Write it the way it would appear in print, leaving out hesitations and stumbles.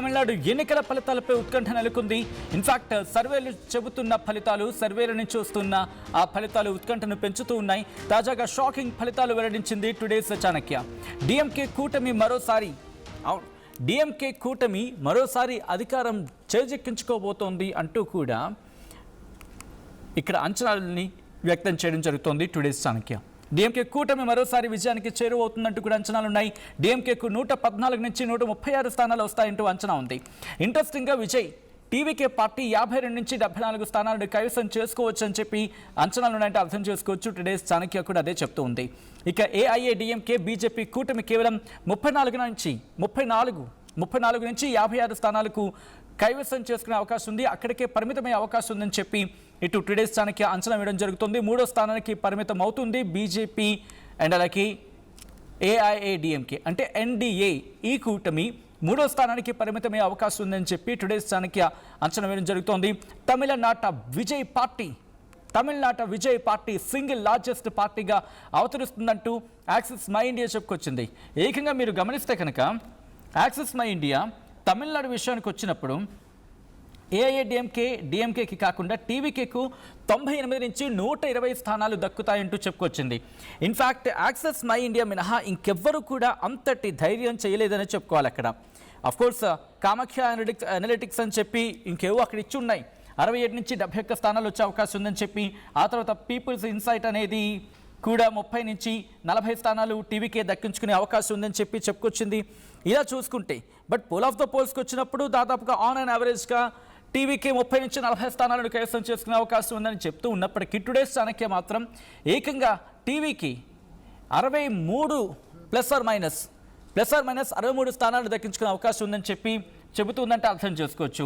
తమిళనాడు ఎన్నికల ఫలితాలపై ఉత్కంఠ నెలకొంది. ఇన్ఫాక్ట్ సర్వేలు చెబుతున్న ఫలితాలు, సర్వేల నుంచి వస్తున్న ఆ ఫలితాలు ఉత్కంఠను పెంచుతూ ఉన్నాయి. తాజాగా షాకింగ్ ఫలితాలు వెల్లడించింది టుడేస్ చాణక్య. డిఎంకే కూటమి మరోసారి అధికారం చేజెక్కించుకోబోతోంది అంటూ కూడా ఇక్కడ అంచనాలని వ్యక్తం చేయడం జరుగుతోంది టుడేస్ చాణక్య. డిఎంకే కూటమి మరోసారి విజయానికి చేరువవుతుందంటూ కూడా అంచనాలున్నాయి. డిఎంకేకు 114 నుంచి 136 స్థానాలు వస్తాయంటూ అంచనా ఉంది. ఇంట్రెస్టింగ్గా విజయ్ టీవీకే పార్టీ 52 నుంచి 74 స్థానాలను కైవసం చేసుకోవచ్చు అని చెప్పి అంచనాలున్నాయంటే అర్థం చేసుకోవచ్చు. టుడేస్ చాణక్య కూడా అదే చెప్తూ ఉంది. ఇక ఏఐఏడిఎంకే బీజేపీ కూటమి కేవలం 34 నుంచి 56 స్థానాలకు కైవసం చేసుకునే అవకాశం ఉంది. అక్కడికే పరిమితమయ్యే అవకాశం ఉందని చెప్పి ఇటు టుడేస్ చాణక్య అంచనా వేయడం జరుగుతుంది. 3వ స్థానానికి పరిమితం అవుతుంది బీజేపీ అండ్ అలాగే ఏఐఏడిఎంకే అంటే ఎన్డీఏ. ఈ కూటమి 3వ స్థానానికి పరిమితమయ్యే అవకాశం ఉందని చెప్పి టుడేస్ చాణక్య అంచనా వేయడం జరుగుతోంది. తమిళనాట విజయ్ పార్టీ సింగిల్ లార్జెస్ట్ పార్టీగా అవతరిస్తుందంటూ యాక్సిస్ మై ఇండియా చెప్పుకొచ్చింది. ఏకంగా మీరు గమనిస్తే కనుక యాక్సిస్ మై ఇండియా తమిళనాడు విషయానికి వచ్చినప్పుడు డిఎంకేకి కాకుండా టీవీకేకు 98 నుంచి 120 స్థానాలు దక్కుతాయంటూ చెప్పుకొచ్చింది. ఇన్ఫ్యాక్ట్ యాక్సిస్ మై ఇండియా మినహా ఇంకెవ్వరూ కూడా అంతటి ధైర్యం చేయలేదని చెప్పుకోవాలి. అక్కడ అఫ్కోర్స్ కామాఖ్య అనలిటిక్స్ అని చెప్పి ఇంకేవో అక్కడ ఇచ్చి ఉన్నాయి. 67 నుంచి 71 స్థానాలు వచ్చే అవకాశం ఉందని చెప్పి, ఆ తర్వాత పీపుల్స్ ఇన్సైట్ అనేది కూడా 30 నుంచి 40 స్థానాలు టీవీకే దక్కించుకునే అవకాశం ఉందని చెప్పి చెప్పుకొచ్చింది. ఇలా చూసుకుంటే బట్ పోల్ ఆఫ్ ద పోల్స్కి వచ్చినప్పుడు దాదాపుగా ఆన్ అండ్ యావరేజ్గా టీవీకే 30 నుంచి 40 స్థానాలను కైవసం చేసుకునే అవకాశం ఉందని చెప్తూ ఉన్నప్పటికీ టుడేస్ చాణక్య మాత్రం ఏకంగా టీవీకి 63 ప్లస్ ఆర్ మైనస్ 63 స్థానాలు దక్కించుకునే అవకాశం ఉందని చెప్పి చెబుతుందంటే అర్థం చేసుకోవచ్చు.